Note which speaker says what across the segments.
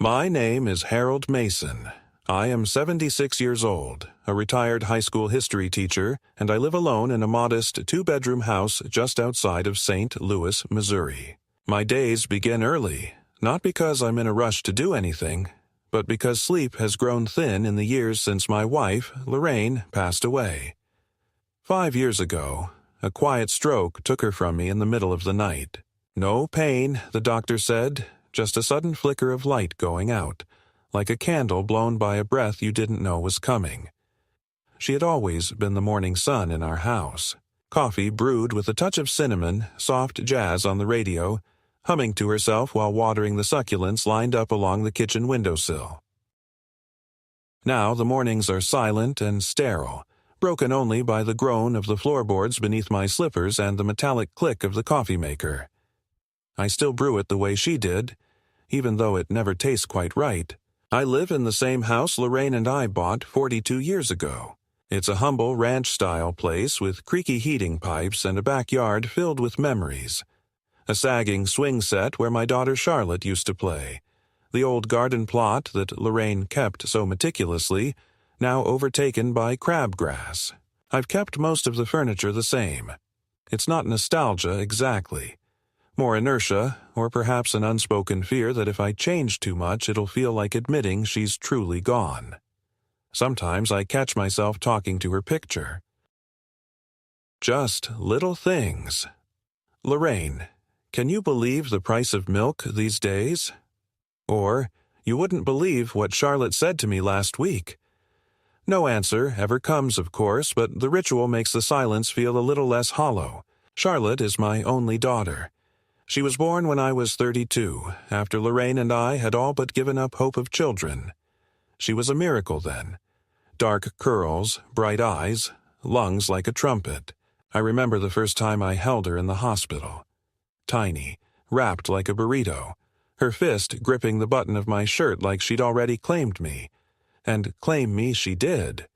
Speaker 1: My name is Harold Mason. I am 76 years old, a retired high school history teacher, and I live alone in a modest two-bedroom house just outside of St. Louis, Missouri. My days begin early, not because I'm in a rush to do anything, but because sleep has grown thin in the years since my wife, Lorraine, passed away. 5 years ago, a quiet stroke took her from me in the middle of the night. No pain, the doctor said, just a sudden flicker of light going out, like a candle blown by a breath you didn't know was coming. She had always been the morning sun in our house. Coffee brewed with a touch of cinnamon, soft jazz on the radio, humming to herself while watering the succulents lined up along the kitchen windowsill. Now the mornings are silent and sterile, broken only by the groan of the floorboards beneath my slippers and the metallic click of the coffee maker. I still brew it the way she did, even though it never tastes quite right. I live in the same house Lorraine and I bought 42 years ago. It's a humble ranch-style place with creaky heating pipes and a backyard filled with memories. A sagging swing set where my daughter Charlotte used to play. The old garden plot that Lorraine kept so meticulously, now overtaken by crabgrass. I've kept most of the furniture the same. It's not nostalgia exactly. More inertia, or perhaps an unspoken fear that if I change too much it'll feel like admitting she's truly gone. Sometimes I catch myself talking to her picture. Just little things. Lorraine, can you believe the price of milk these days? Or, you wouldn't believe what Charlotte said to me last week. No answer ever comes, of course, but the ritual makes the silence feel a little less hollow. Charlotte is my only daughter. She was born when I was 32, after Lorraine and I had all but given up hope of children. She was a miracle then. Dark curls, bright eyes, lungs like a trumpet. I remember the first time I held her in the hospital. Tiny, wrapped like a burrito, her fist gripping the button of my shirt like she'd already claimed me. And claim me she did.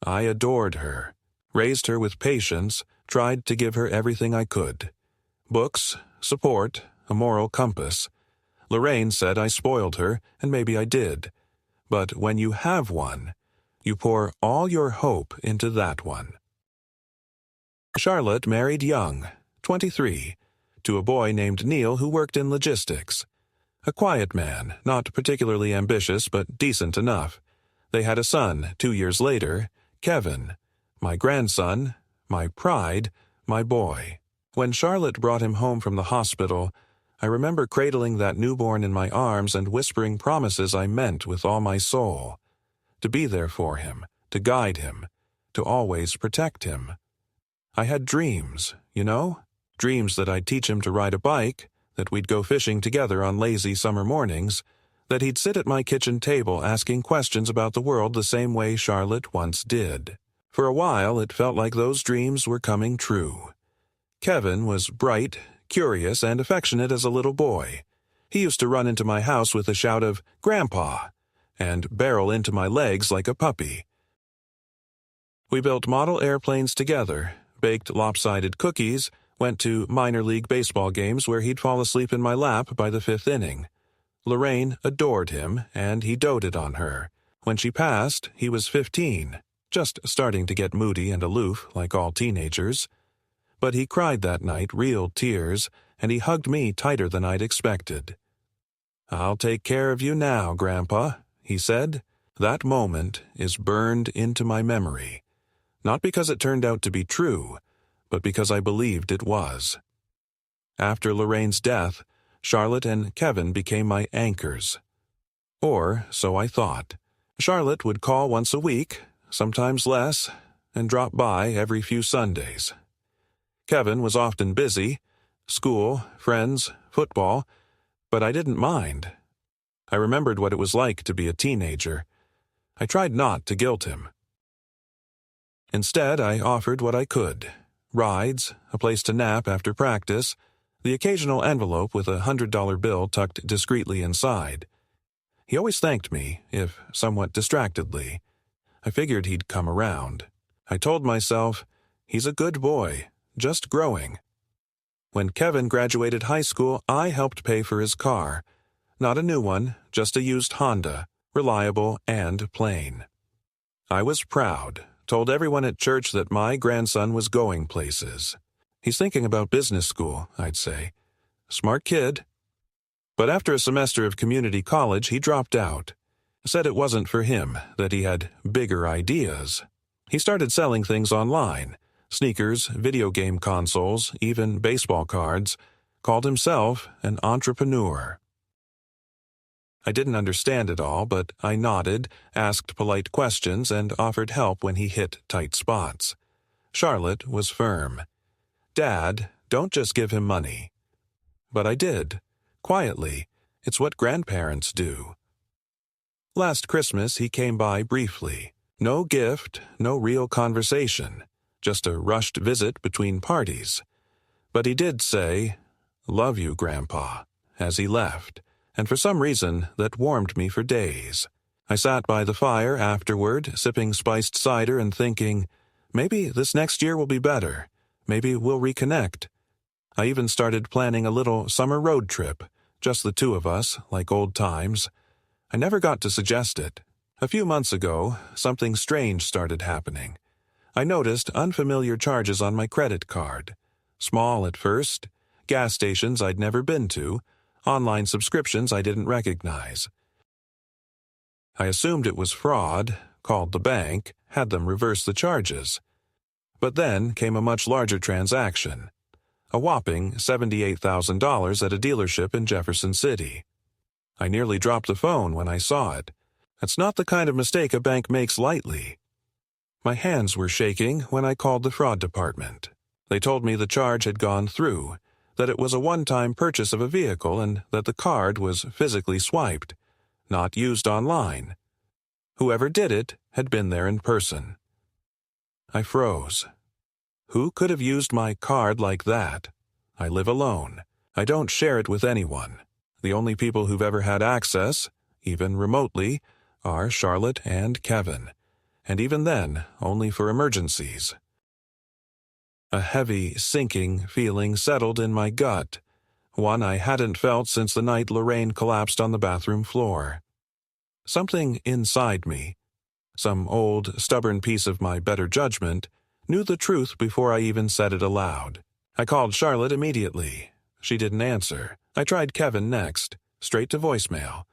Speaker 1: I adored her, raised her with patience, tried to give her everything I could. Books, support, a moral compass. Lorraine said I spoiled her, and maybe I did. But when you have one, you pour all your hope into that one. Charlotte married young, 23, to a boy named Neil who worked in logistics. A quiet man, not particularly ambitious but decent enough. They had a son 2 years later, Kevin, my grandson, my pride, my boy. When Charlotte brought him home from the hospital, I remember cradling that newborn in my arms and whispering promises I meant with all my soul. To be there for him, to guide him, to always protect him. I had dreams, you know? Dreams that I'd teach him to ride a bike, that we'd go fishing together on lazy summer mornings, that he'd sit at my kitchen table asking questions about the world the same way Charlotte once did. For a while, it felt like those dreams were coming true. Kevin was bright, curious, and affectionate as a little boy. He used to run into my house with a shout of, "Grandpa," and barrel into my legs like a puppy. We built model airplanes together, baked lopsided cookies, went to minor league baseball games where he'd fall asleep in my lap by the 5th inning. Lorraine adored him, and he doted on her. When she passed, he was 15, just starting to get moody and aloof like all teenagers. But he cried that night real tears, and he hugged me tighter than I'd expected. "I'll take care of you now, Grandpa," he said. That moment is burned into my memory, not because it turned out to be true, but because I believed it was. After Lorraine's death, Charlotte and Kevin became my anchors. Or so I thought. Charlotte would call once a week, sometimes less, and drop by every few Sundays. Kevin was often busy, school, friends, football, but I didn't mind. I remembered what it was like to be a teenager. I tried not to guilt him. Instead, I offered what I could. Rides, a place to nap after practice, the occasional envelope with a $100 bill tucked discreetly inside. He always thanked me, if somewhat distractedly. I figured he'd come around. I told myself, he's a good boy, just growing. When Kevin graduated high school, I helped pay for his car. Not a new one, just a used Honda, reliable and plain. I was proud, told everyone at church that my grandson was going places. He's thinking about business school, I'd say. Smart kid. But after a semester of community college, he dropped out. Said it wasn't for him, that he had bigger ideas. He started selling things online. Sneakers, video game consoles, even baseball cards. Called himself an entrepreneur. I didn't understand it all, but I nodded, asked polite questions, and offered help when he hit tight spots. Charlotte was firm. Dad, don't just give him money. But I did. Quietly. It's what grandparents do. Last Christmas, he came by briefly. No gift, no real conversation. Just a rushed visit between parties. But he did say, "Love you, Grandpa," as he left, and for some reason that warmed me for days. I sat by the fire afterward, sipping spiced cider and thinking, maybe this next year will be better. Maybe we'll reconnect. I even started planning a little summer road trip, just the two of us, like old times. I never got to suggest it. A few months ago, something strange started happening. I noticed unfamiliar charges on my credit card. Small at first, gas stations I'd never been to, online subscriptions I didn't recognize. I assumed it was fraud, called the bank, had them reverse the charges. But then came a much larger transaction. A whopping $78,000 at a dealership in Jefferson City. I nearly dropped the phone when I saw it. That's not the kind of mistake a bank makes lightly. My hands were shaking when I called the fraud department. They told me the charge had gone through, that it was a one-time purchase of a vehicle and that the card was physically swiped, not used online. Whoever did it had been there in person. I froze. Who could have used my card like that? I live alone. I don't share it with anyone. The only people who've ever had access, even remotely, are Charlotte and Kevin. And even then, only for emergencies. A heavy, sinking feeling settled in my gut, one I hadn't felt since the night Lorraine collapsed on the bathroom floor. Something inside me, some old, stubborn piece of my better judgment, knew the truth before I even said it aloud. I called Charlotte immediately. She didn't answer. I tried Kevin next, straight to voicemail.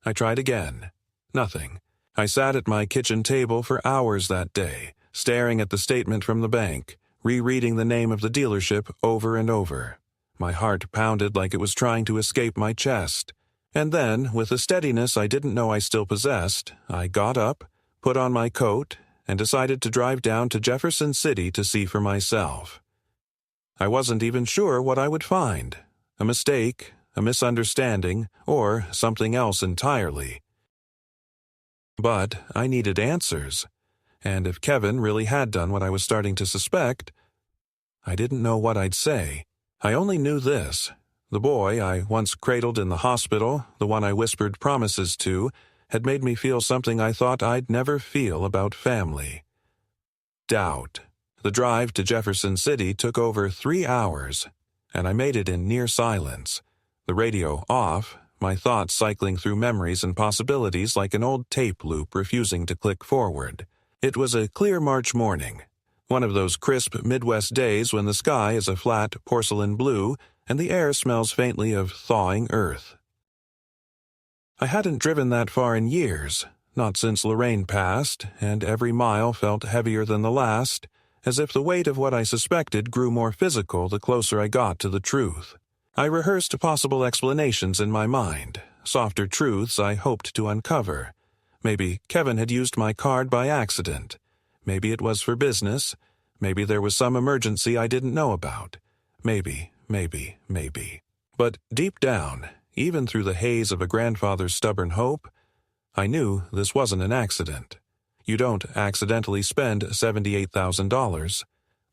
Speaker 1: I tried again. Nothing. I sat at my kitchen table for hours that day, staring at the statement from the bank, rereading the name of the dealership over and over. My heart pounded like it was trying to escape my chest. And then, with a steadiness I didn't know I still possessed, I got up, put on my coat, and decided to drive down to Jefferson City to see for myself. I wasn't even sure what I would find. A mistake, a misunderstanding, or something else entirely. But I needed answers, and if Kevin really had done what I was starting to suspect, I didn't know what I'd say. I only knew this. The boy I once cradled in the hospital, the one I whispered promises to, had made me feel something I thought I'd never feel about family. Doubt. The drive to Jefferson City took over 3 hours, and I made it in near silence. The radio off, my thoughts cycling through memories and possibilities like an old tape loop refusing to click forward. It was a clear March morning, one of those crisp Midwest days when the sky is a flat porcelain blue and the air smells faintly of thawing earth. I hadn't driven that far in years, not since Lorraine passed, and every mile felt heavier than the last, as if the weight of what I suspected grew more physical the closer I got to the truth. I rehearsed possible explanations in my mind, softer truths I hoped to uncover. Maybe Kevin had used my card by accident. Maybe it was for business. Maybe there was some emergency I didn't know about. Maybe. But deep down, even through the haze of a grandfather's stubborn hope, I knew this wasn't an accident. You don't accidentally spend $78,000.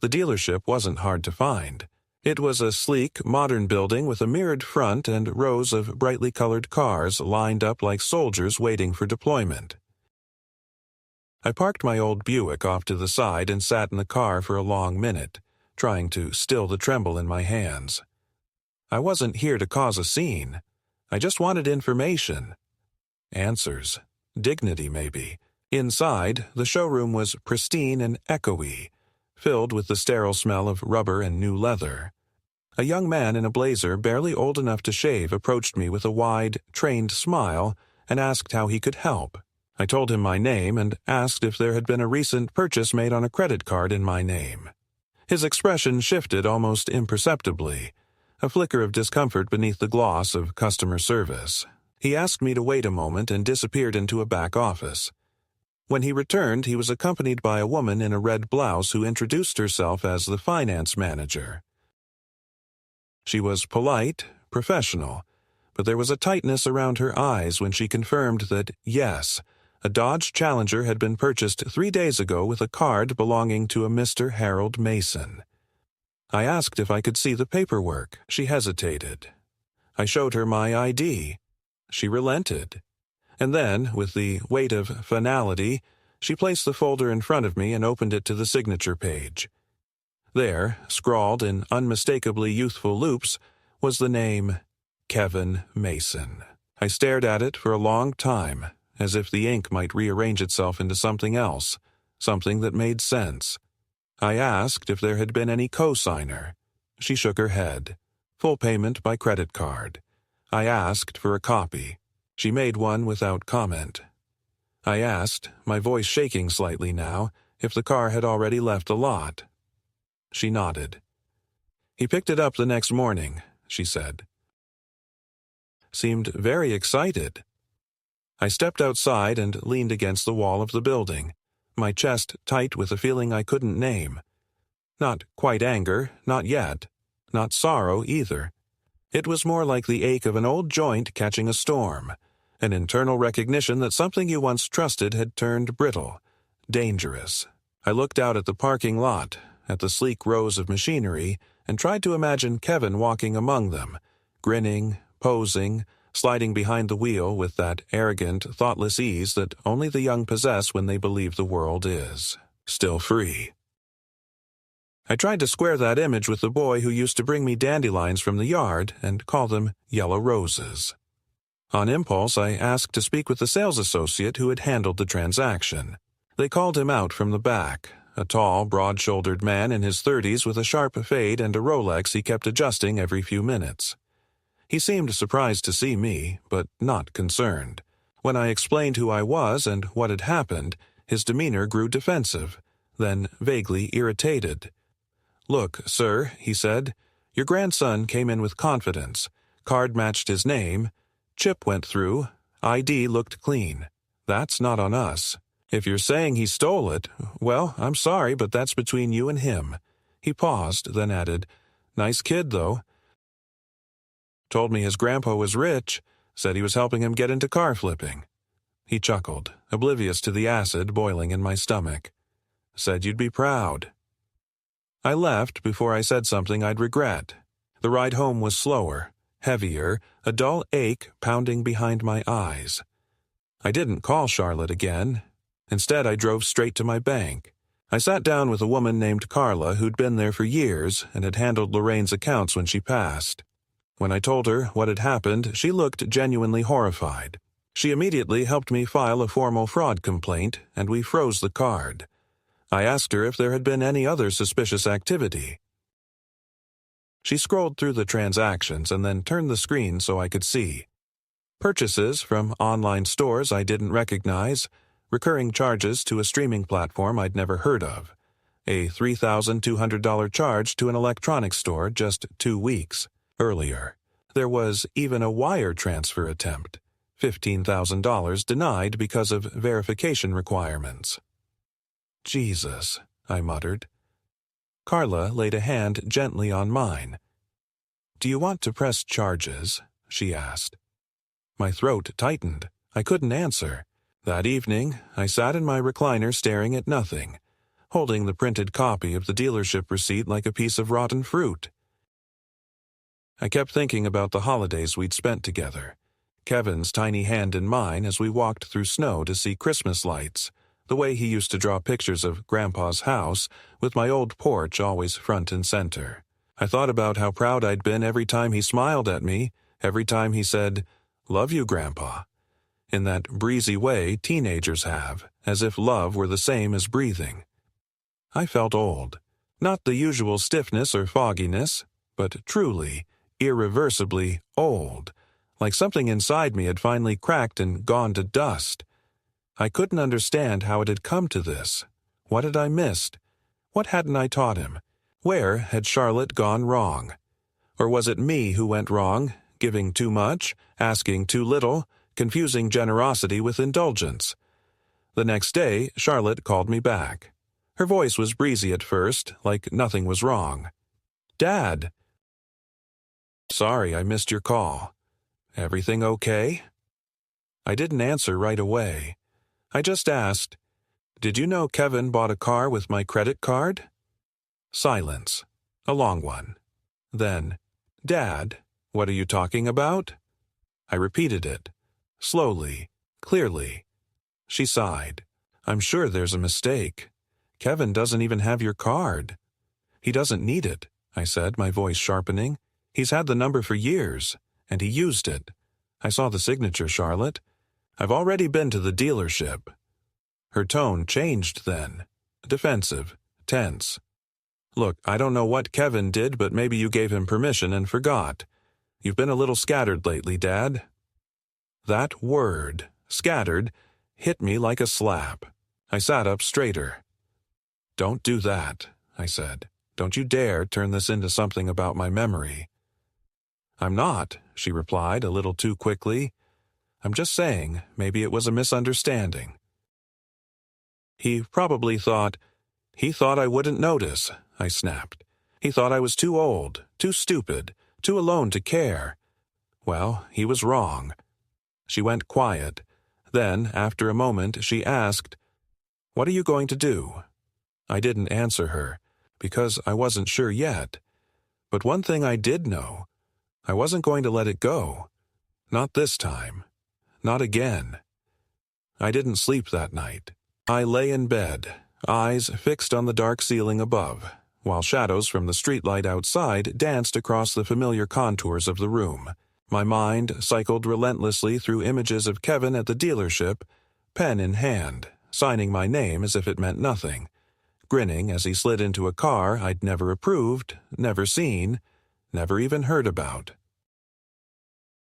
Speaker 1: The dealership wasn't hard to find. It was a sleek, modern building with a mirrored front and rows of brightly colored cars lined up like soldiers waiting for deployment. I parked my old Buick off to the side and sat in the car for a long minute, trying to still the tremble in my hands. I wasn't here to cause a scene. I just wanted information. Answers. Dignity, maybe. Inside, the showroom was pristine and echoey, filled with the sterile smell of rubber and new leather. A young man in a blazer barely old enough to shave approached me with a wide, trained smile and asked how he could help. I told him my name and asked if there had been a recent purchase made on a credit card in my name. His expression shifted almost imperceptibly, a flicker of discomfort beneath the gloss of customer service. He asked me to wait a moment and disappeared into a back office. When he returned, he was accompanied by a woman in a red blouse who introduced herself as the finance manager. She was polite, professional, but there was a tightness around her eyes when she confirmed that, yes, a Dodge Challenger had been purchased 3 days ago with a card belonging to a Mr. Harold Mason. I asked if I could see the paperwork. She hesitated. I showed her my ID. She relented. And then, with the weight of finality, she placed the folder in front of me and opened it to the signature page. There, scrawled in unmistakably youthful loops, was the name Kevin Mason. I stared at it for a long time, as if the ink might rearrange itself into something else, something that made sense. I asked if there had been any co-signer. She shook her head. Full payment by credit card. I asked for a copy. She made one without comment. I asked, my voice shaking slightly now, if the car had already left the lot. She nodded. He picked it up the next morning, she said. Seemed very excited. I stepped outside and leaned against the wall of the building, my chest tight with a feeling I couldn't name. Not quite anger, not yet. Not sorrow either. It was more like the ache of an old joint catching a storm, an internal recognition that something you once trusted had turned brittle, dangerous. I looked out at the parking lot, at the sleek rows of machinery, and tried to imagine Kevin walking among them, grinning, posing, sliding behind the wheel with that arrogant, thoughtless ease that only the young possess when they believe the world is still free. I tried to square that image with the boy who used to bring me dandelions from the yard and call them yellow roses. On impulse, I asked to speak with the sales associate who had handled the transaction. They called him out from the back, a tall, broad-shouldered man in his 30s with a sharp fade and a Rolex he kept adjusting every few minutes. He seemed surprised to see me, but not concerned. When I explained who I was and what had happened, his demeanor grew defensive, then vaguely irritated. "Look, sir," he said, "your grandson came in with confidence. Card matched his name. Chip went through. ID looked clean. That's not on us. If you're saying he stole it, well, I'm sorry, but that's between you and him." He paused, then added, "Nice kid, though. Told me his grandpa was rich, said he was helping him get into car flipping." He chuckled, oblivious to the acid boiling in my stomach. "Said you'd be proud." I left before I said something I'd regret. The ride home was slower, heavier, a dull ache pounding behind my eyes. I didn't call Charlotte again. Instead, I drove straight to my bank. I sat down with a woman named Carla who'd been there for years and had handled Lorraine's accounts when she passed. When I told her what had happened, she looked genuinely horrified. She immediately helped me file a formal fraud complaint, and we froze the card. I asked her if there had been any other suspicious activity. She scrolled through the transactions and then turned the screen so I could see. Purchases from online stores I didn't recognize, recurring charges to a streaming platform I'd never heard of, a $3,200 charge to an electronics store just 2 weeks earlier. There was even a wire transfer attempt, $15,000 denied because of verification requirements. "Jesus," I muttered. Carla laid a hand gently on mine. "Do you want to press charges?" she asked. My throat tightened. I couldn't answer. That evening, I sat in my recliner staring at nothing, holding the printed copy of the dealership receipt like a piece of rotten fruit. I kept thinking about the holidays we'd spent together, Kevin's tiny hand in mine as we walked through snow to see Christmas lights, the way he used to draw pictures of Grandpa's house, with my old porch always front and center. I thought about how proud I'd been every time he smiled at me, every time he said, "Love you, Grandpa," in that breezy way teenagers have, as if love were the same as breathing. I felt old. Not the usual stiffness or fogginess, but truly, irreversibly old, like something inside me had finally cracked and gone to dust. I couldn't understand how it had come to this. What had I missed? What hadn't I taught him? Where had Charlotte gone wrong? Or was it me who went wrong, giving too much, asking too little, confusing generosity with indulgence? The next day, Charlotte called me back. Her voice was breezy at first, like nothing was wrong. "Dad!" "Sorry, I missed your call. Everything okay?" I didn't answer right away. I just asked, "Did you know Kevin bought a car with my credit card?" Silence. A long one. Then, "Dad, what are you talking about?" I repeated it. Slowly, clearly. She sighed. "I'm sure there's a mistake. Kevin doesn't even have your card." "He doesn't need it," I said, my voice sharpening. "He's had the number for years, and he used it. I saw the signature, Charlotte. I've already been to the dealership." Her tone changed then. Defensive, tense. "Look, I don't know what Kevin did, but maybe you gave him permission and forgot. You've been a little scattered lately, Dad." That word, scattered, hit me like a slap. I sat up straighter. "Don't do that," I said. "Don't you dare turn this into something about my memory." "I'm not," she replied a little too quickly. "I'm just saying, maybe it was a misunderstanding." He thought I wouldn't notice," I snapped. "He thought I was too old, too stupid, too alone to care. Well, he was wrong." She went quiet. Then, after a moment, she asked, "What are you going to do?" I didn't answer her, because I wasn't sure yet. But one thing I did know. I wasn't going to let it go. Not this time. Not again. I didn't sleep that night. I lay in bed, eyes fixed on the dark ceiling above, while shadows from the streetlight outside danced across the familiar contours of the room. My mind cycled relentlessly through images of Kevin at the dealership, pen in hand, signing my name as if it meant nothing, grinning as he slid into a car I'd never approved, never seen, never even heard about.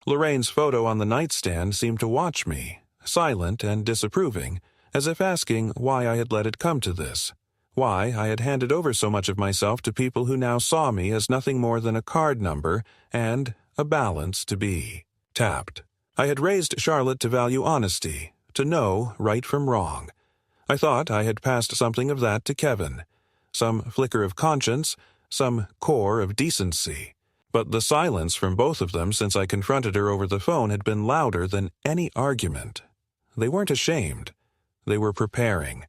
Speaker 1: Lorraine's photo on the nightstand seemed to watch me, silent and disapproving, as if asking why I had let it come to this, why I had handed over so much of myself to people who now saw me as nothing more than a card number and a balance to be tapped. I had raised Charlotte to value honesty, to know right from wrong. I thought I had passed something of that to Kevin, some flicker of conscience, some core of decency. But the silence from both of them since I confronted her over the phone had been louder than any argument. They weren't ashamed. They were preparing.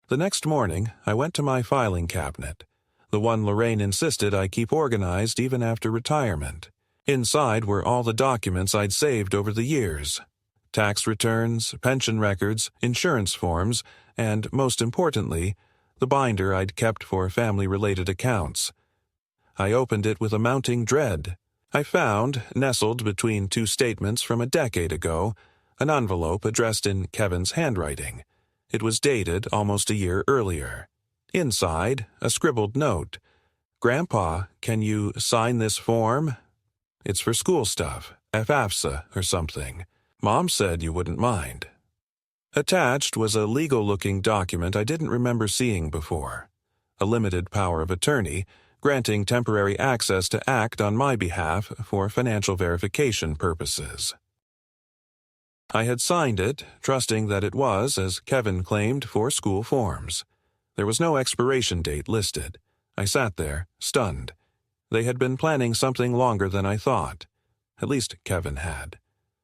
Speaker 1: The next morning, I went to my filing cabinet, the one Lorraine insisted I keep organized even after retirement. Inside were all the documents I'd saved over the years. Tax returns, pension records, insurance forms, and, most importantly, the binder I'd kept for family-related accounts. I opened it with a mounting dread. I found, nestled between two statements from a decade ago, an envelope addressed in Kevin's handwriting. It was dated almost a year earlier. Inside, a scribbled note. "Grandpa, can you sign this form? It's for school stuff, FAFSA or something. Mom said you wouldn't mind." Attached was a legal-looking document I didn't remember seeing before. A limited power of attorney, granting temporary access to act on my behalf for financial verification purposes. I had signed it, trusting that it was, as Kevin claimed, for school forms. There was no expiration date listed. I sat there, stunned. They had been planning something longer than I thought. At least Kevin had.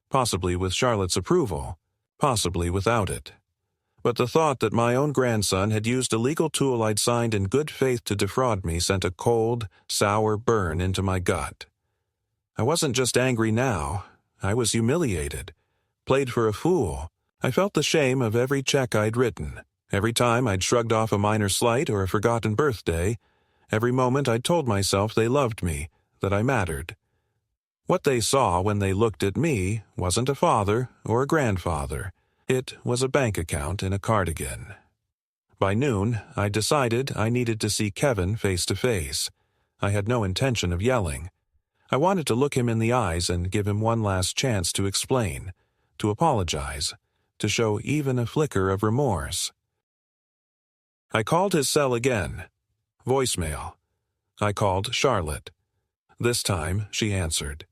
Speaker 1: Possibly with Charlotte's approval, possibly without it. But the thought that my own grandson had used a legal tool I'd signed in good faith to defraud me sent a cold, sour burn into my gut. I wasn't just angry now. I was humiliated. Played for a fool. I felt the shame of every check I'd written, every time I'd shrugged off a minor slight or a forgotten birthday, every moment I'd told myself they loved me, that I mattered. What they saw when they looked at me wasn't a father or a grandfather. It was a bank account in a cardigan. By noon, I decided I needed to see Kevin face to face. I had no intention of yelling. I wanted to look him in the eyes and give him one last chance to explain, to apologize, to show even a flicker of remorse. I called his cell again. Voicemail. I called Charlotte. This time, she answered.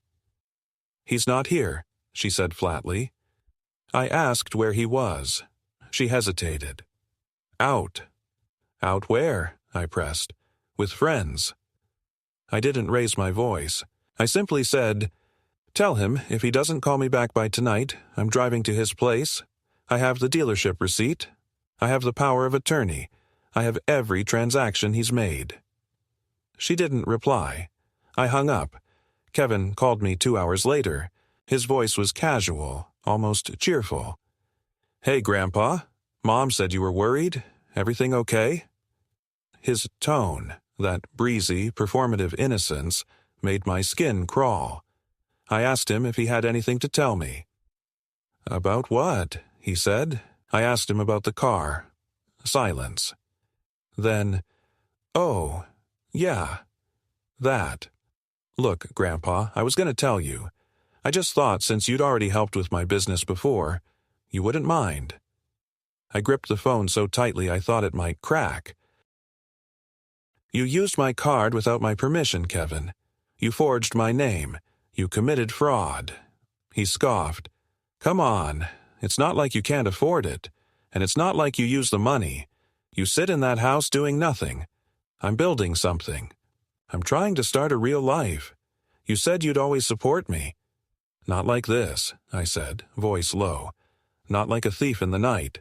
Speaker 1: "He's not here," she said flatly. I asked where he was. She hesitated. "Out." "Out where?" I pressed. "With friends." I didn't raise my voice. I simply said, "Tell him if he doesn't call me back by tonight, I'm driving to his place. I have the dealership receipt. I have the power of attorney. I have every transaction he's made." She didn't reply. I hung up. Kevin called me 2 hours later. His voice was casual, almost cheerful. "Hey, Grandpa. Mom said you were worried. Everything okay?" His tone, that breezy, performative innocence, made my skin crawl. I asked him if he had anything to tell me. "About what?" he said. I asked him about the car. Silence. Then, "Oh, yeah, that. Look, Grandpa, I was going to tell you. I just thought since you'd already helped with my business before, you wouldn't mind." I gripped the phone so tightly I thought it might crack. "You used my card without my permission, Kevin. You forged my name. You committed fraud." He scoffed. "Come on. It's not like you can't afford it. And it's not like you use the money. You sit in that house doing nothing. I'm building something. I'm trying to start a real life. You said you'd always support me." "Not like this," I said, voice low. "Not like a thief in the night."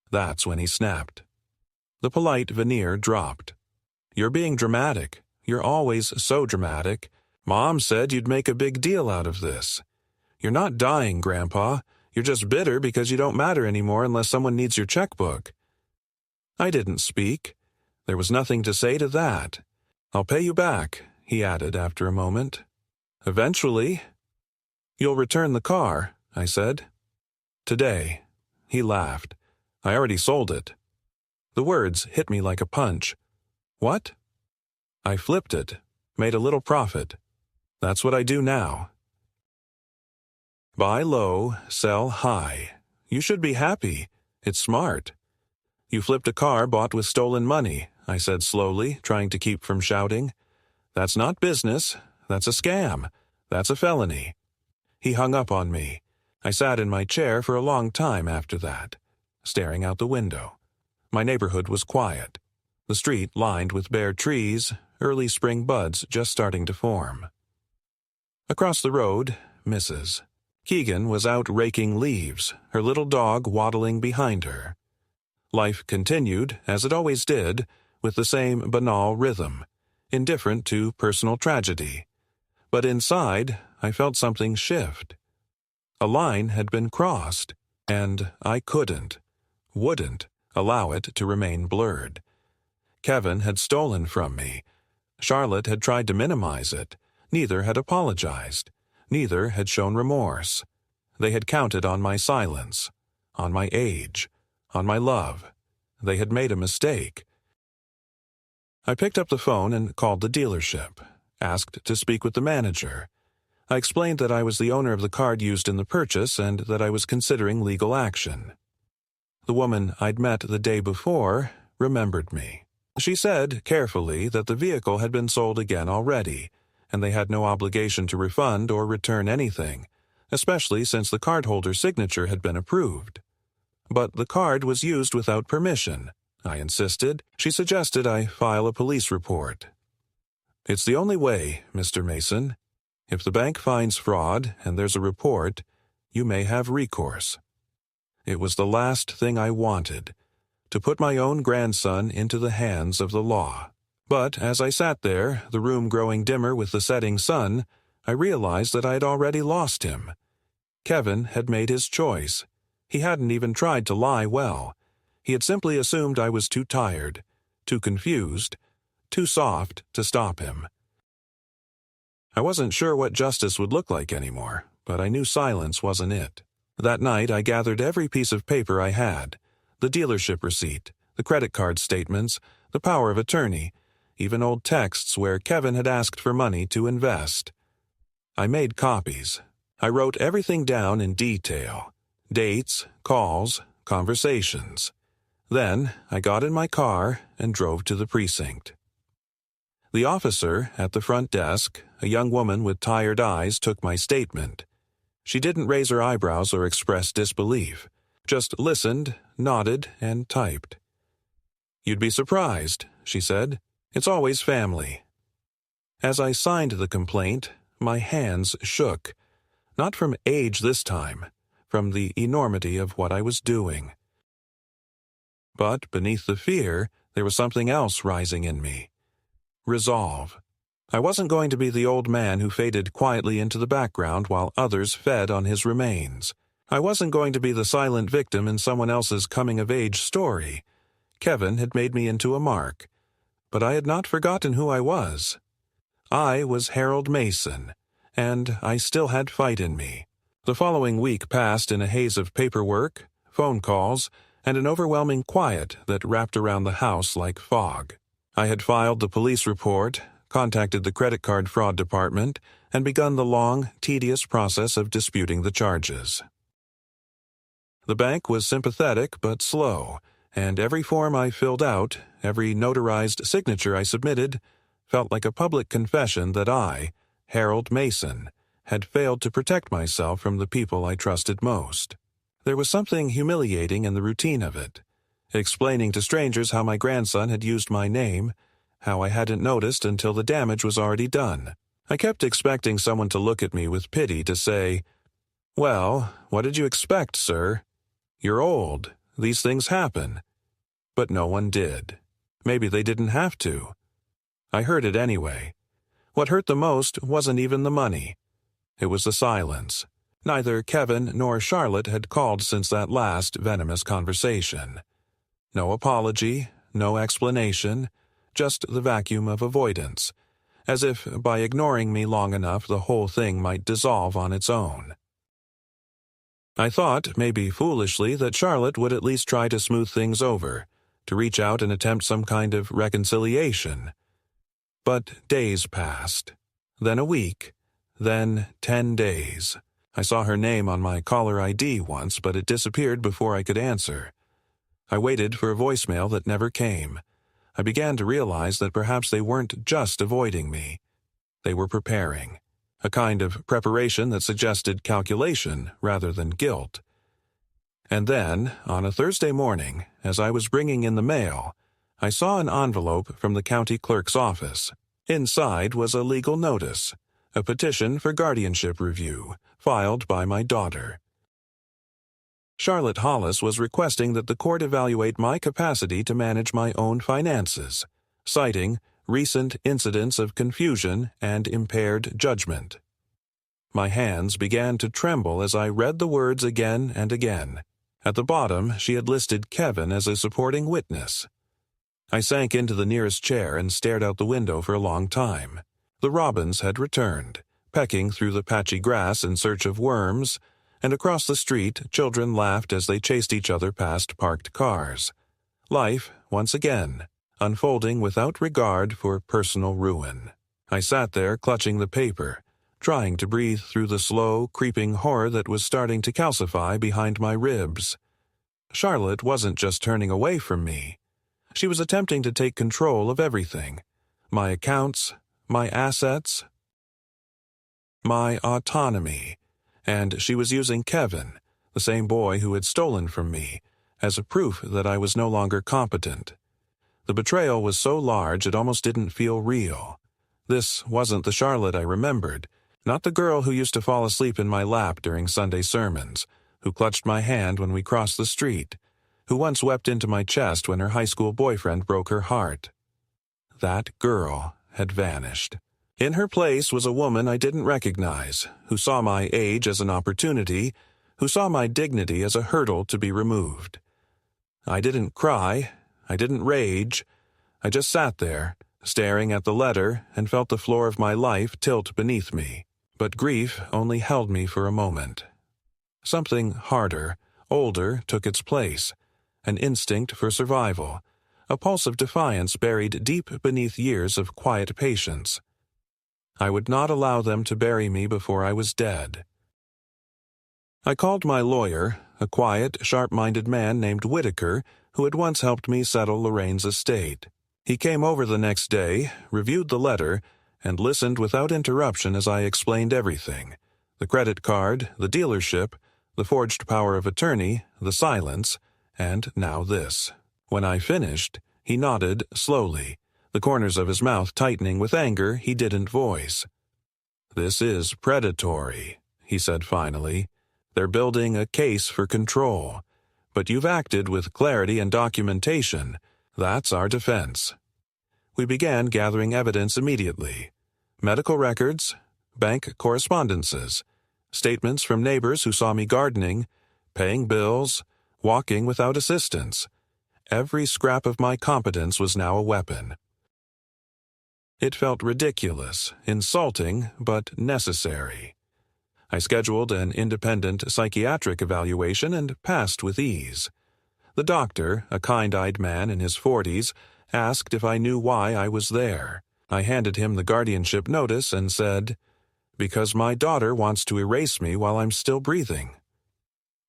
Speaker 1: That's when he snapped. The polite veneer dropped. "You're being dramatic. You're always so dramatic. Mom said you'd make a big deal out of this. You're not dying, Grandpa. You're just bitter because you don't matter anymore unless someone needs your checkbook." I didn't speak. There was nothing to say to that. "I'll pay you back," he added after a moment. "Eventually." "You'll return the car," I said. "Today." He laughed. "I already sold it." The words hit me like a punch. "What?" "I flipped it. Made a little profit. That's what I do now." Buy low, sell high. You should be happy. It's smart. "You flipped a car bought with stolen money," I said slowly, trying to keep from shouting. "That's not business. That's a scam. That's a felony." He hung up on me. I sat in my chair for a long time after that, staring out the window. My neighborhood was quiet. The street lined with bare trees, early spring buds just starting to form. Across the road, Mrs. Keegan was out raking leaves, her little dog waddling behind her. Life continued, as it always did, with the same banal rhythm, indifferent to personal tragedy. But inside, I felt something shift. A line had been crossed, and I wouldn't, allow it to remain blurred. Kevin had stolen from me. Charlotte had tried to minimize it. Neither had apologized. Neither had shown remorse. They had counted on my silence, on my age, on my love. They had made a mistake. I picked up the phone and called the dealership, asked to speak with the manager. I explained that I was the owner of the card used in the purchase and that I was considering legal action. The woman I'd met the day before remembered me. She said, carefully, that the vehicle had been sold again already, and they had no obligation to refund or return anything, especially since the cardholder's signature had been approved. But the card was used without permission. I insisted. She suggested I file a police report. "It's the only way, Mr. Mason. If the bank finds fraud and there's a report, you may have recourse." It was the last thing I wanted, to put my own grandson into the hands of the law. But as I sat there, the room growing dimmer with the setting sun, I realized that I had already lost him. Kevin had made his choice. He hadn't even tried to lie well. He had simply assumed I was too tired, too confused, too soft to stop him. I wasn't sure what justice would look like anymore, but I knew silence wasn't it. That night, I gathered every piece of paper I had: the dealership receipt, the credit card statements, the power of attorney, even old texts where Kevin had asked for money to invest. I made copies. I wrote everything down in detail: dates, calls, conversations. Then I got in my car and drove to the precinct. The officer at the front desk, a young woman with tired eyes, took my statement. She didn't raise her eyebrows or express disbelief, just listened, nodded, and typed. "You'd be surprised," she said. "It's always family." As I signed the complaint, my hands shook, not from age this time, from the enormity of what I was doing. But beneath the fear, there was something else rising in me. Resolve. I wasn't going to be the old man who faded quietly into the background while others fed on his remains. I wasn't going to be the silent victim in someone else's coming-of-age story. Kevin had made me into a mark, but I had not forgotten who I was. I was Harold Mason, and I still had fight in me. The following week passed in a haze of paperwork, phone calls, and an overwhelming quiet that wrapped around the house like fog. I had filed the police report, contacted the credit card fraud department, and begun the long, tedious process of disputing the charges. The bank was sympathetic but slow, and every form I filled out, every notarized signature I submitted, felt like a public confession that I, Harold Mason, had failed to protect myself from the people I trusted most. There was something humiliating in the routine of it. Explaining to strangers how my grandson had used my name, how I hadn't noticed until the damage was already done. I kept expecting someone to look at me with pity, to say, "Well, what did you expect, sir? You're old. These things happen." But no one did. Maybe they didn't have to. I heard it anyway. What hurt the most wasn't even the money. It was the silence. Neither Kevin nor Charlotte had called since that last venomous conversation. No apology, no explanation, just the vacuum of avoidance, as if by ignoring me long enough the whole thing might dissolve on its own. I thought, maybe foolishly, that Charlotte would at least try to smooth things over, to reach out and attempt some kind of reconciliation. But days passed, then a week, then 10 days. I saw her name on my caller ID once, but it disappeared before I could answer. I waited for a voicemail that never came. I began to realize that perhaps they weren't just avoiding me. They were preparing. A kind of preparation that suggested calculation rather than guilt. And then, on a Thursday morning, as I was bringing in the mail, I saw an envelope from the county clerk's office. Inside was a legal notice, a petition for guardianship review, filed by my daughter. Charlotte Hollis was requesting that the court evaluate my capacity to manage my own finances, citing recent incidents of confusion and impaired judgment. My hands began to tremble as I read the words again and again. At the bottom, she had listed Kevin as a supporting witness. I sank into the nearest chair and stared out the window for a long time. The robins had returned, pecking through the patchy grass in search of worms, and across the street, children laughed as they chased each other past parked cars. Life, once again, unfolding without regard for personal ruin. I sat there clutching the paper, trying to breathe through the slow, creeping horror that was starting to calcify behind my ribs. Charlotte wasn't just turning away from me. She was attempting to take control of everything. My accounts, my assets, my autonomy. And she was using Kevin, the same boy who had stolen from me, as a proof that I was no longer competent. The betrayal was so large it almost didn't feel real. This wasn't the Charlotte I remembered, not the girl who used to fall asleep in my lap during Sunday sermons, who clutched my hand when we crossed the street, who once wept into my chest when her high school boyfriend broke her heart. That girl had vanished. In her place was a woman I didn't recognize, who saw my age as an opportunity, who saw my dignity as a hurdle to be removed. I didn't cry, I didn't rage, I just sat there, staring at the letter, and felt the floor of my life tilt beneath me. But grief only held me for a moment. Something harder, older, took its place, an instinct for survival, a pulse of defiance buried deep beneath years of quiet patience. I would not allow them to bury me before I was dead. I called my lawyer, a quiet, sharp-minded man named Whitaker, who had once helped me settle Lorraine's estate. He came over the next day, reviewed the letter, and listened without interruption as I explained everything: the credit card, the dealership, the forged power of attorney, the silence, and now this. When I finished, he nodded slowly, the corners of his mouth tightening with anger he didn't voice. "This is predatory," he said finally. "They're building a case for control. But you've acted with clarity and documentation. That's our defense." We began gathering evidence immediately: medical records, bank correspondences, statements from neighbors who saw me gardening, paying bills, walking without assistance. Every scrap of my competence was now a weapon. It felt ridiculous, insulting, but necessary. I scheduled an independent psychiatric evaluation and passed with ease. The doctor, a kind-eyed man in his 40s, asked if I knew why I was there. I handed him the guardianship notice and said, "Because my daughter wants to erase me while I'm still breathing."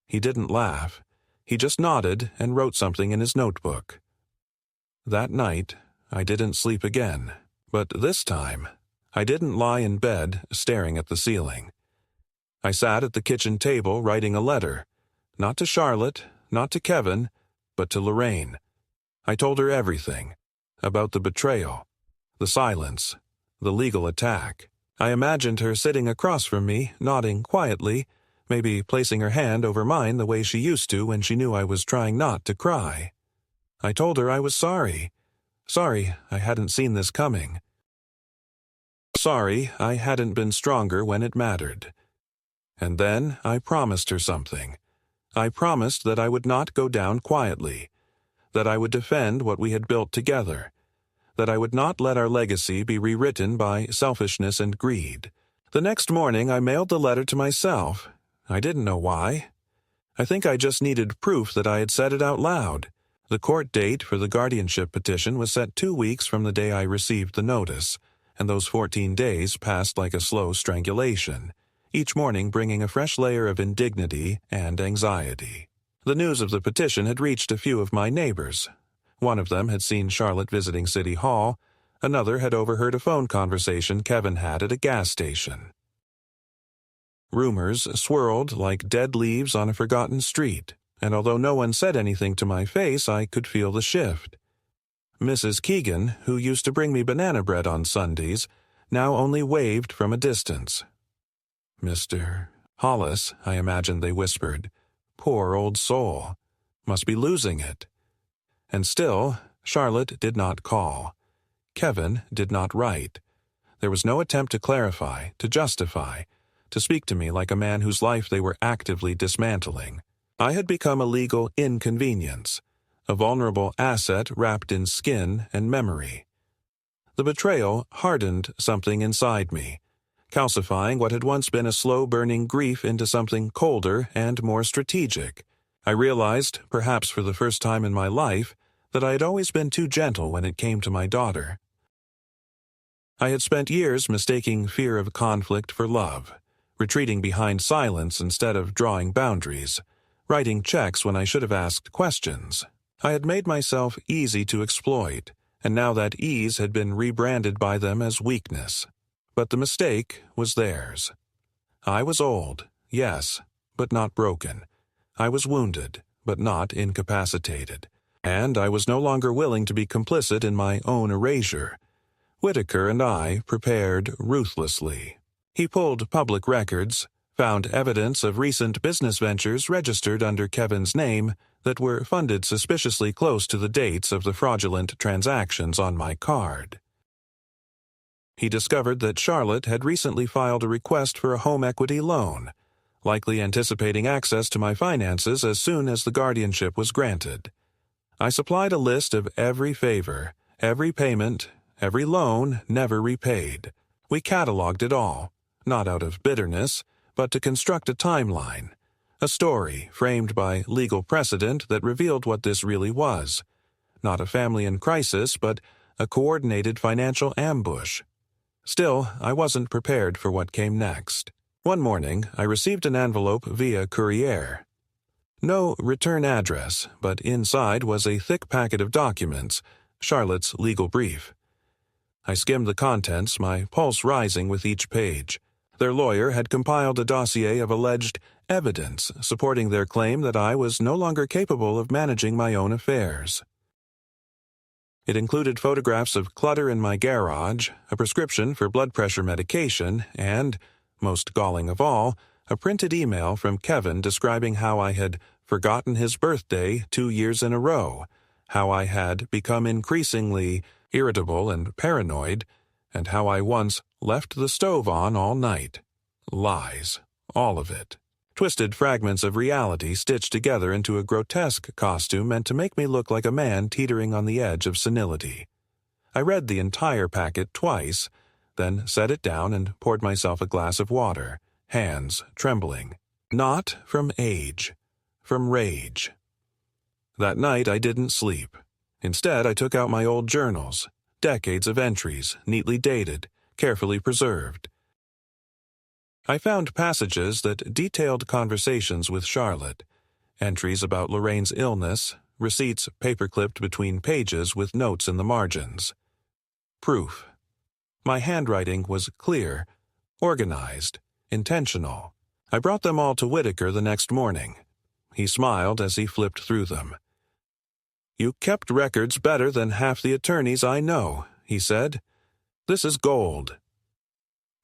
Speaker 1: He didn't laugh. He just nodded and wrote something in his notebook. That night, I didn't sleep again. But this time, I didn't lie in bed staring at the ceiling. I sat at the kitchen table writing a letter, not to Charlotte, not to Kevin, but to Lorraine. I told her everything, about the betrayal, the silence, the legal attack. I imagined her sitting across from me, nodding quietly, maybe placing her hand over mine the way she used to when she knew I was trying not to cry. I told her I was sorry. Sorry I hadn't seen this coming. Sorry I hadn't been stronger when it mattered. And then I promised her something. I promised that I would not go down quietly, that I would defend what we had built together, that I would not let our legacy be rewritten by selfishness and greed. The next morning I mailed the letter to myself. I didn't know why. I think I just needed proof that I had said it out loud. The court date for the guardianship petition was set 2 weeks from the day I received the notice, and those 14 days passed like a slow strangulation, each morning bringing a fresh layer of indignity and anxiety. The news of the petition had reached a few of my neighbors. One of them had seen Charlotte visiting City Hall. Another had overheard a phone conversation Kevin had at a gas station. Rumors swirled like dead leaves on a forgotten street, and although no one said anything to my face, I could feel the shift. Mrs. Keegan, who used to bring me banana bread on Sundays, now only waved from a distance. "Mr. Hollis," I imagined they whispered. "Poor old soul. Must be losing it." And still, Charlotte did not call. Kevin did not write. There was no attempt to clarify, to justify, to speak to me like a man whose life they were actively dismantling. I had become a legal inconvenience, a vulnerable asset wrapped in skin and memory. The betrayal hardened something inside me, calcifying what had once been a slow-burning grief into something colder and more strategic. I realized, perhaps for the first time in my life, that I had always been too gentle when it came to my daughter. I had spent years mistaking fear of conflict for love, retreating behind silence instead of drawing boundaries, writing checks when I should have asked questions. I had made myself easy to exploit, and now that ease had been rebranded by them as weakness. But the mistake was theirs. I was old, yes, but not broken. I was wounded, but not incapacitated. And I was no longer willing to be complicit in my own erasure. Whitaker and I prepared ruthlessly. He pulled public records, found evidence of recent business ventures registered under Kevin's name that were funded suspiciously close to the dates of the fraudulent transactions on my card. He discovered that Charlotte had recently filed a request for a home equity loan, likely anticipating access to my finances as soon as the guardianship was granted. I supplied a list of every favor, every payment, every loan never repaid. We cataloged it all, not out of bitterness, but to construct a timeline, a story framed by legal precedent that revealed what this really was. Not a family in crisis, but a coordinated financial ambush. Still, I wasn't prepared for what came next. One morning, I received an envelope via courier. No return address, but inside was a thick packet of documents, Charlotte's legal brief. I skimmed the contents, my pulse rising with each page. Their lawyer had compiled a dossier of alleged evidence supporting their claim that I was no longer capable of managing my own affairs. It included photographs of clutter in my garage, a prescription for blood pressure medication, and, most galling of all, a printed email from Kevin describing how I had forgotten his birthday 2 years in a row, how I had become increasingly irritable and paranoid, and how I once left the stove on all night. Lies, all of it. Twisted fragments of reality stitched together into a grotesque costume meant to make me look like a man teetering on the edge of senility. I read the entire packet twice, then set it down and poured myself a glass of water, hands trembling. Not from age, from rage. That night I didn't sleep. Instead, I took out my old journals, decades of entries, neatly dated, carefully preserved. I found passages that detailed conversations with Charlotte, entries about Lorraine's illness, receipts paper-clipped between pages with notes in the margins. Proof. My handwriting was clear, organized, intentional. I brought them all to Whitaker the next morning. He smiled as he flipped through them. "You kept records better than half the attorneys I know," he said. "This is gold."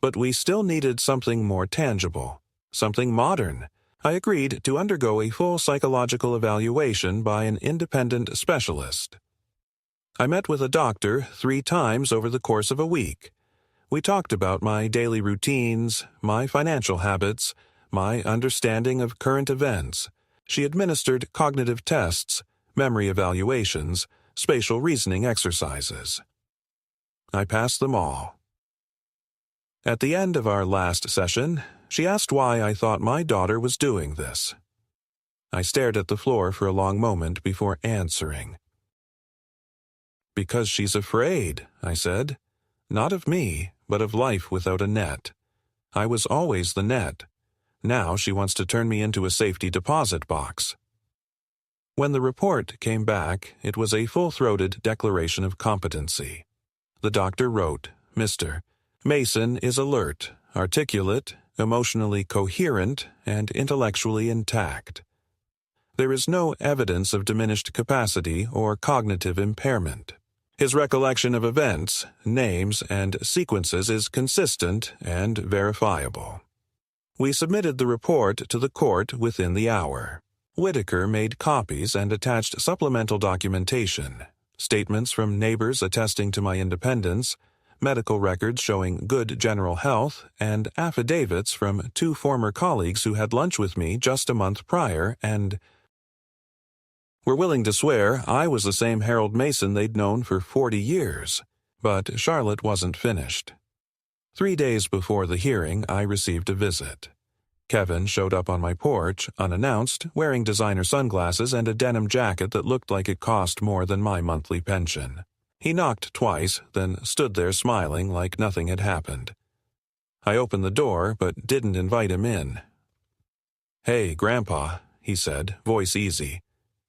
Speaker 1: But we still needed something more tangible, something modern. I agreed to undergo a full psychological evaluation by an independent specialist. I met with a doctor 3 times over the course of a week. We talked about my daily routines, my financial habits, my understanding of current events. She administered cognitive tests, memory evaluations, spatial reasoning exercises. I passed them all. At the end of our last session, she asked why I thought my daughter was doing this. I stared at the floor for a long moment before answering. "Because she's afraid," I said. "Not of me, but of life without a net. I was always the net. Now she wants to turn me into a safety deposit box." When the report came back, it was a full-throated declaration of competency. The doctor wrote, "Mr. Mason is alert, articulate, emotionally coherent, and intellectually intact. There is no evidence of diminished capacity or cognitive impairment. His recollection of events, names, and sequences is consistent and verifiable." We submitted the report to the court within the hour. Whitaker made copies and attached supplemental documentation, statements from neighbors attesting to my independence, medical records showing good general health, and affidavits from 2 former colleagues who had lunch with me just a month prior and were willing to swear I was the same Harold Mason they'd known for 40 years. But Charlotte wasn't finished. 3 days before the hearing, I received a visit. Kevin showed up on my porch, unannounced, wearing designer sunglasses and a denim jacket that looked like it cost more than my monthly pension. He knocked twice, then stood there smiling like nothing had happened. I opened the door, but didn't invite him in. "Hey, Grandpa," he said, voice easy.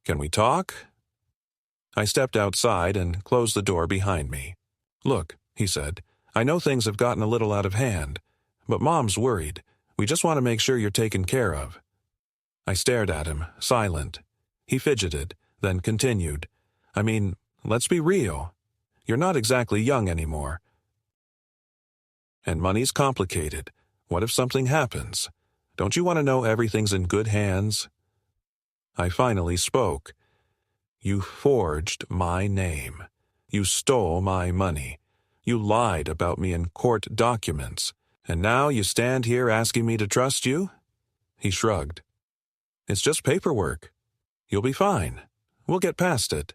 Speaker 1: "Can we talk?" I stepped outside and closed the door behind me. "Look," he said, "I know things have gotten a little out of hand, but Mom's worried. We just want to make sure you're taken care of." I stared at him, silent. He fidgeted, then continued. "I mean, let's be real. You're not exactly young anymore. And money's complicated. What if something happens? Don't you want to know everything's in good hands?" I finally spoke. "You forged my name. You stole my money. You lied about me in court documents. And now you stand here asking me to trust you?" He shrugged. "It's just paperwork. You'll be fine. We'll get past it."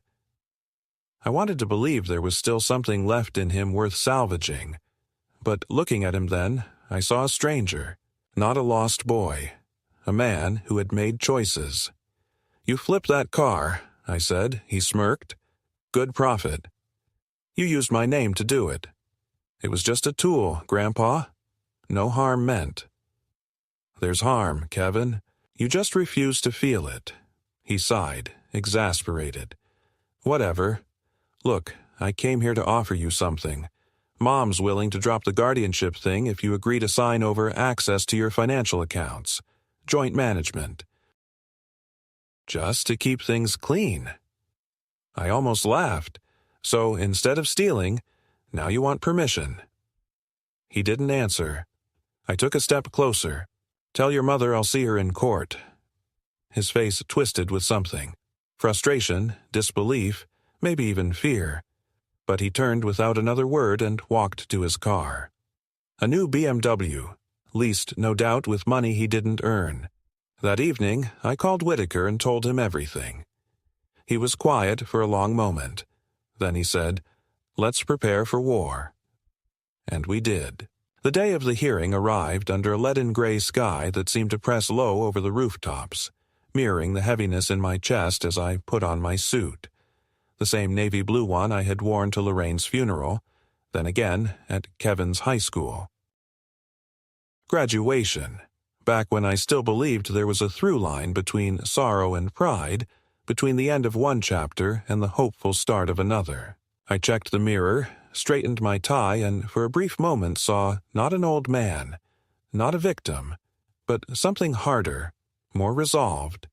Speaker 1: I wanted to believe there was still something left in him worth salvaging. But looking at him then, I saw a stranger, not a lost boy, a man who had made choices. "You flipped that car," I said. He smirked. "Good profit. You used my name to do it. It was just a tool, Grandpa. No harm meant." "There's harm, Kevin. You just refuse to feel it." He sighed, exasperated. "Whatever. Look, I came here to offer you something. Mom's willing to drop the guardianship thing if you agree to sign over access to your financial accounts. Joint management. Just to keep things clean." I almost laughed. "So instead of stealing, now you want permission." He didn't answer. I took a step closer. "Tell your mother I'll see her in court." His face twisted with something. Frustration, disbelief, maybe even fear. But he turned without another word and walked to his car. A new BMW, leased no doubt with money he didn't earn. That evening, I called Whitaker and told him everything. He was quiet for a long moment. Then he said, "Let's prepare for war." And we did. The day of the hearing arrived under a leaden-gray sky that seemed to press low over the rooftops, mirroring the heaviness in my chest as I put on my suit. The same navy blue one I had worn to Lorraine's funeral, then again at Kevin's high school. Graduation. Back when I still believed there was a through line between sorrow and pride, between the end of one chapter and the hopeful start of another. I checked the mirror, straightened my tie, and for a brief moment saw not an old man, not a victim, but something harder, more resolved.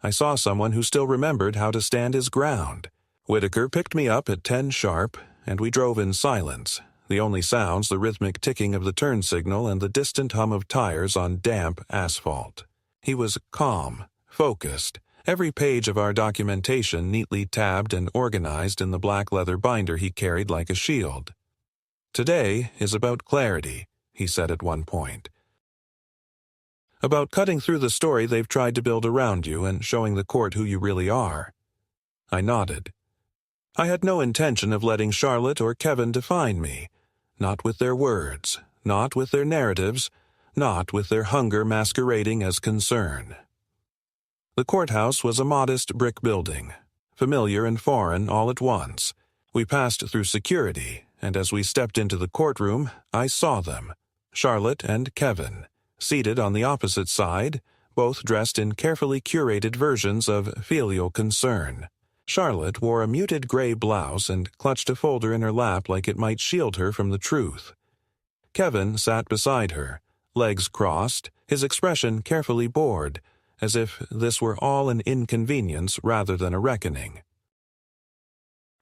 Speaker 1: I saw someone who still remembered how to stand his ground. Whitaker picked me up at 10 sharp, and we drove in silence, the only sounds the rhythmic ticking of the turn signal and the distant hum of tires on damp asphalt. He was calm, focused, every page of our documentation neatly tabbed and organized in the black leather binder he carried like a shield. "Today is about clarity," he said at one point. "About cutting through the story they've tried to build around you and showing the court who you really are." I nodded. I had no intention of letting Charlotte or Kevin define me, not with their words, not with their narratives, not with their hunger masquerading as concern. The courthouse was a modest brick building, familiar and foreign all at once. We passed through security, and as we stepped into the courtroom, I saw them, Charlotte and Kevin, seated on the opposite side, both dressed in carefully curated versions of filial concern. Charlotte wore a muted gray blouse and clutched a folder in her lap like it might shield her from the truth. Kevin sat beside her, legs crossed, his expression carefully bored, as if this were all an inconvenience rather than a reckoning.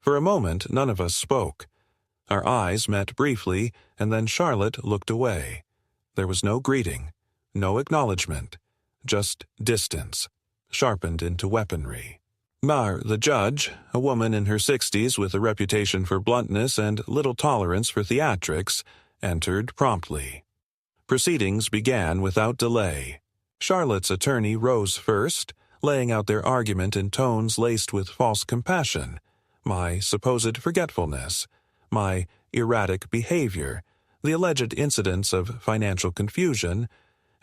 Speaker 1: For a moment, none of us spoke. Our eyes met briefly, and then Charlotte looked away. There was no greeting, no acknowledgement, just distance, sharpened into weaponry. Mar, the judge, a woman in her 60s with a reputation for bluntness and little tolerance for theatrics, entered promptly. Proceedings began without delay. Charlotte's attorney rose first, laying out their argument in tones laced with false compassion, my supposed forgetfulness, my erratic behavior, the alleged incidents of financial confusion,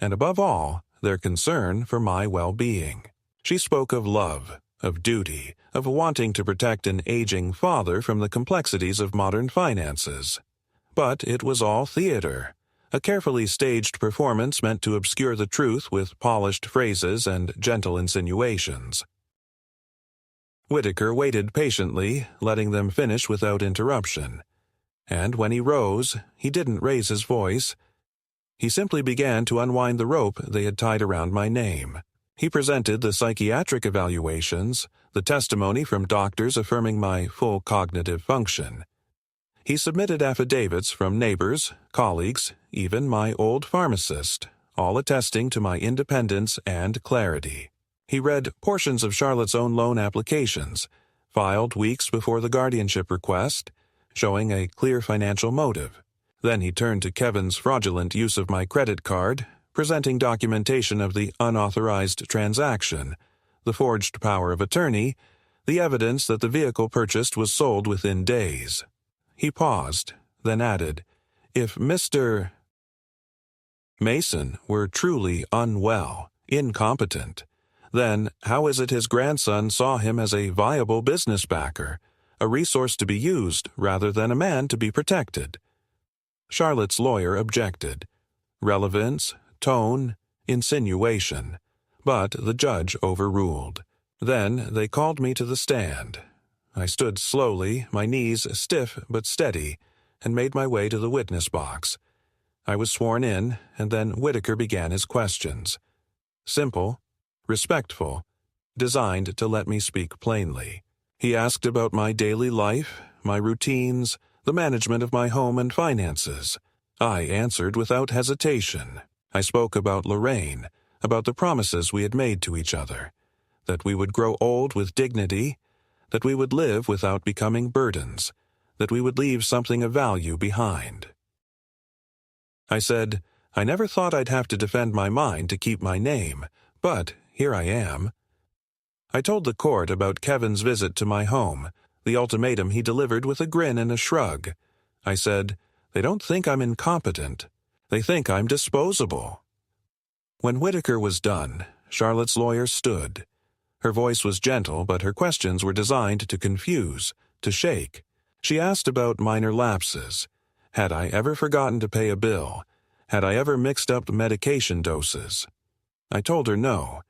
Speaker 1: and above all, their concern for my well-being. She spoke of love, of duty, of wanting to protect an aging father from the complexities of modern finances. But it was all theater, a carefully staged performance meant to obscure the truth with polished phrases and gentle insinuations. Whitaker waited patiently, letting them finish without interruption. And when he rose, he didn't raise his voice. He simply began to unwind the rope they had tied around my name. He presented the psychiatric evaluations, the testimony from doctors affirming my full cognitive function. He submitted affidavits from neighbors, colleagues, even my old pharmacist, all attesting to my independence and clarity. He read portions of Charlotte's own loan applications, filed weeks before the guardianship request, showing a clear financial motive. Then he turned to Kevin's fraudulent use of my credit card, presenting documentation of the unauthorized transaction, the forged power of attorney, the evidence that the vehicle purchased was sold within days. He paused, then added, "If Mr. Mason were truly unwell, incompetent, then how is it his grandson saw him as a viable business backer, a resource to be used rather than a man to be protected?" Charlotte's lawyer objected. Relevance, tone, insinuation. But the judge overruled. Then they called me to the stand. I stood slowly, my knees stiff but steady, and made my way to the witness box. I was sworn in, and then Whitaker began his questions. Simple, respectful, designed to let me speak plainly. He asked about my daily life, my routines, the management of my home and finances. I answered without hesitation. I spoke about Lorraine, about the promises we had made to each other, that we would grow old with dignity, that we would live without becoming burdens, that we would leave something of value behind. I said, I never thought I'd have to defend my mind to keep my name, but here I am. I told the court about Kevin's visit to my home, the ultimatum he delivered with a grin and a shrug. I said, they don't think I'm incompetent. They think I'm disposable. When Whitaker was done, Charlotte's lawyer stood. Her voice was gentle, but her questions were designed to confuse, to shake. She asked about minor lapses. Had I ever forgotten to pay a bill? Had I ever mixed up medication doses? I told her no.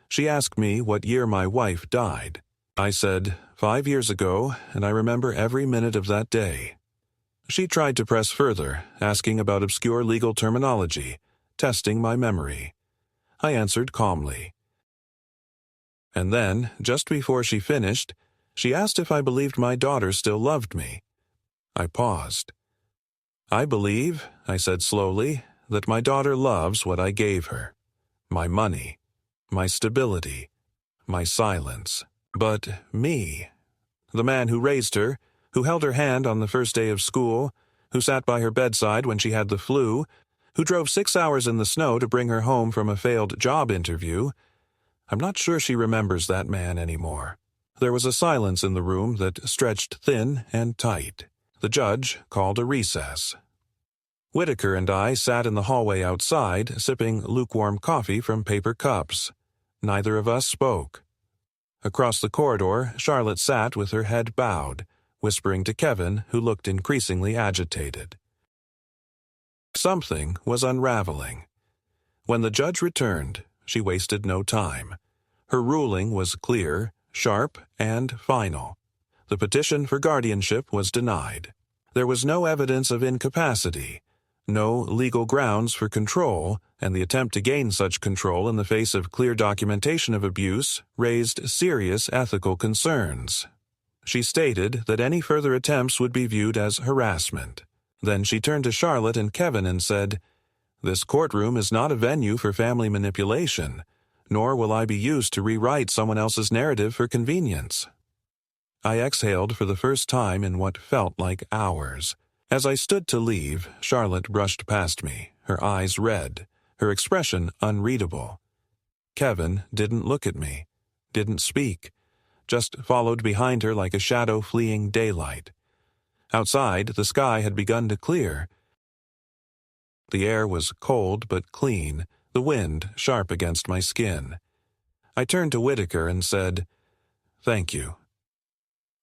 Speaker 1: She asked me what year my wife died. I said, 5 years ago, and I remember every minute of that day. She tried to press further, asking about obscure legal terminology, testing my memory. I answered calmly. And then, just before she finished, she asked if I believed my daughter still loved me. I paused. I believe, I said slowly, that my daughter loves what I gave her. My money, my stability, my silence. But me, the man who raised her, who held her hand on the first day of school, who sat by her bedside when she had the flu, who drove 6 hours in the snow to bring her home from a failed job interview, I'm not sure she remembers that man anymore. There was a silence in the room that stretched thin and tight. The judge called a recess. Whitaker and I sat in the hallway outside, sipping lukewarm coffee from paper cups. Neither of us spoke. Across the corridor, Charlotte sat with her head bowed, whispering to Kevin, who looked increasingly agitated. Something was unraveling. When the judge returned, she wasted no time. Her ruling was clear, sharp, and final. The petition for guardianship was denied. There was no evidence of incapacity, no legal grounds for control, and the attempt to gain such control in the face of clear documentation of abuse raised serious ethical concerns. She stated that any further attempts would be viewed as harassment. Then she turned to Charlotte and Kevin and said, "This courtroom is not a venue for family manipulation, nor will I be used to rewrite someone else's narrative for convenience." I exhaled for the first time in what felt like hours. As I stood to leave, Charlotte brushed past me, her eyes red, her expression unreadable. Kevin didn't look at me, didn't speak, just followed behind her like a shadow fleeing daylight. Outside, the sky had begun to clear. The air was cold but clean, the wind sharp against my skin. I turned to Whitaker and said, "Thank you."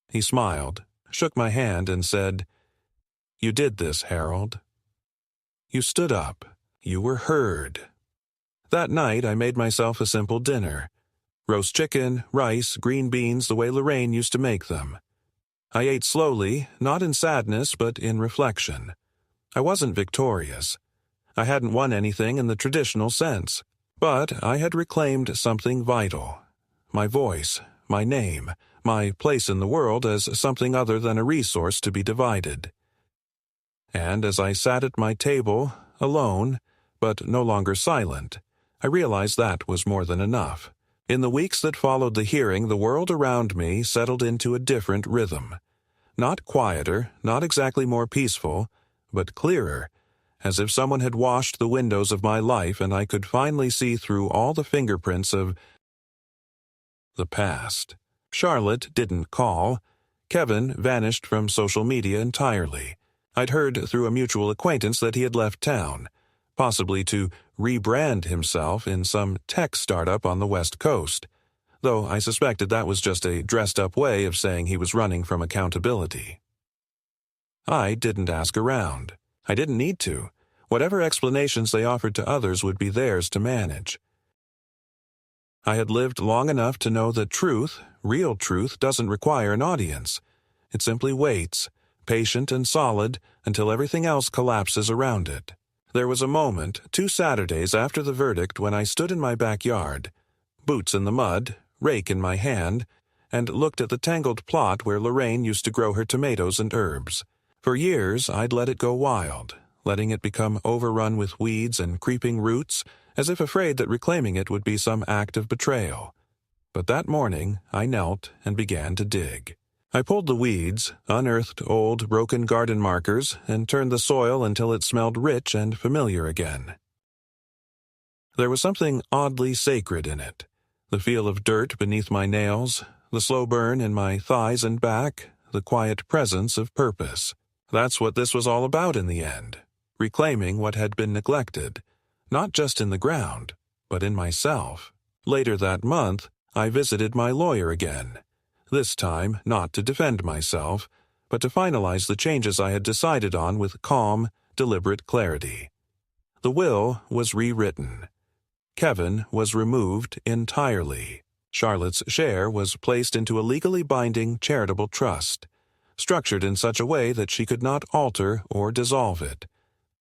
Speaker 1: He smiled, shook my hand, and said, "You did this, Harold. You stood up. You were heard." That night I made myself a simple dinner. Roast chicken, rice, green beans the way Lorraine used to make them. I ate slowly, not in sadness but in reflection. I wasn't victorious. I hadn't won anything in the traditional sense, but I had reclaimed something vital. My voice, my name, my place in the world as something other than a resource to be divided. And as I sat at my table, alone, but no longer silent, I realized that was more than enough. In the weeks that followed the hearing, the world around me settled into a different rhythm. Not quieter, not exactly more peaceful, but clearer, as if someone had washed the windows of my life and I could finally see through all the fingerprints of the past. Charlotte didn't call. Kevin vanished from social media entirely. I'd heard through a mutual acquaintance that he had left town, possibly to rebrand himself in some tech startup on the West Coast, though I suspected that was just a dressed-up way of saying he was running from accountability. I didn't ask around. I didn't need to. Whatever explanations they offered to others would be theirs to manage. I had lived long enough to know that truth, real truth, doesn't require an audience. It simply waits, patient and solid, until everything else collapses around it. There was a moment, 2 Saturdays after the verdict, when I stood in my backyard, boots in the mud, rake in my hand, and looked at the tangled plot where Lorraine used to grow her tomatoes and herbs. For years, I'd let it go wild, letting it become overrun with weeds and creeping roots, as if afraid that reclaiming it would be some act of betrayal. But that morning, I knelt and began to dig. I pulled the weeds, unearthed old, broken garden markers, and turned the soil until it smelled rich and familiar again. There was something oddly sacred in it. The feel of dirt beneath my nails, the slow burn in my thighs and back, the quiet presence of purpose. That's what this was all about in the end. Reclaiming what had been neglected, not just in the ground, but in myself. Later that month, I visited my lawyer again. This time, not to defend myself, but to finalize the changes I had decided on with calm, deliberate clarity. The will was rewritten. Kevin was removed entirely. Charlotte's share was placed into a legally binding charitable trust, structured in such a way that she could not alter or dissolve it.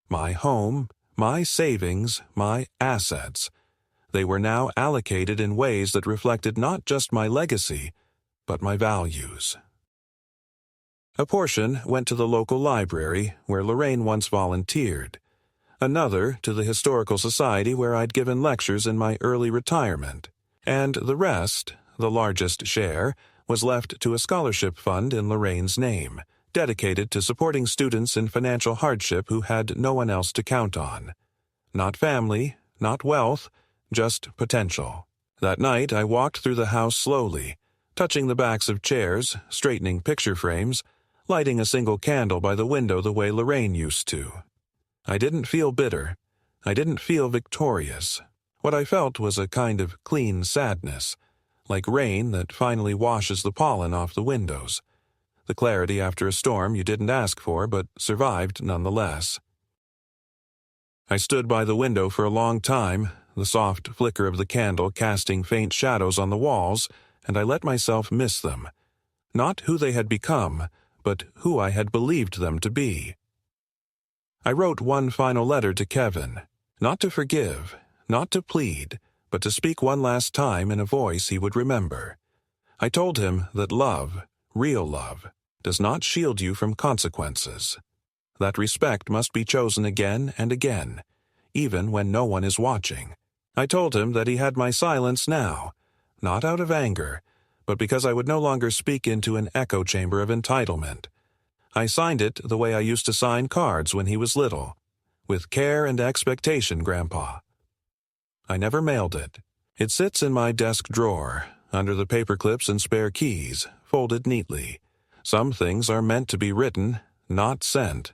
Speaker 1: My home, my savings, my assets, they were now allocated in ways that reflected not just my legacy, but my values. A portion went to the local library, where Lorraine once volunteered. Another to the Historical Society, where I'd given lectures in my early retirement. And the rest, the largest share, was left to a scholarship fund in Lorraine's name, dedicated to supporting students in financial hardship who had no one else to count on. Not family, not wealth, just potential. That night I walked through the house slowly, touching the backs of chairs, straightening picture frames, lighting a single candle by the window the way Lorraine used to. I didn't feel bitter. I didn't feel victorious. What I felt was a kind of clean sadness, like rain that finally washes the pollen off the windows. The clarity after a storm you didn't ask for, but survived nonetheless. I stood by the window for a long time, the soft flicker of the candle casting faint shadows on the walls, and I let myself miss them. Not who they had become, but who I had believed them to be. I wrote one final letter to Kevin, not to forgive, not to plead, but to speak one last time in a voice he would remember. I told him that love, real love, does not shield you from consequences. That respect must be chosen again and again, even when no one is watching. I told him that he had my silence now, not out of anger, but because I would no longer speak into an echo chamber of entitlement. I signed it the way I used to sign cards when he was little, with care and expectation, Grandpa. I never mailed it. It sits in my desk drawer, under the paperclips and spare keys, folded neatly. Some things are meant to be written, not sent.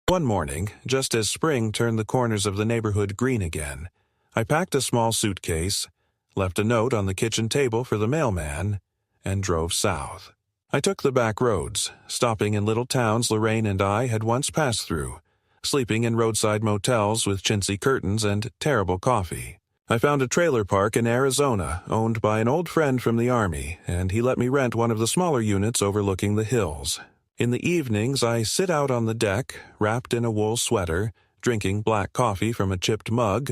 Speaker 1: One morning, just as spring turned the corners of the neighborhood green again, I packed a small suitcase, left a note on the kitchen table for the mailman, and drove south. I took the back roads, stopping in little towns Lorraine and I had once passed through, sleeping in roadside motels with chintzy curtains and terrible coffee. I found a trailer park in Arizona owned by an old friend from the Army, and he let me rent one of the smaller units overlooking the hills. In the evenings, I sit out on the deck, wrapped in a wool sweater, drinking black coffee from a chipped mug,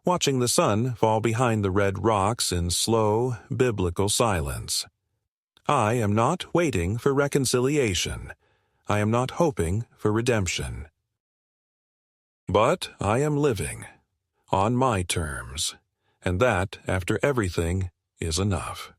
Speaker 1: watching the sun fall behind the red rocks in slow, biblical silence. I am not waiting for reconciliation. I am not hoping for redemption. But I am living, on my terms, and that, after everything, is enough.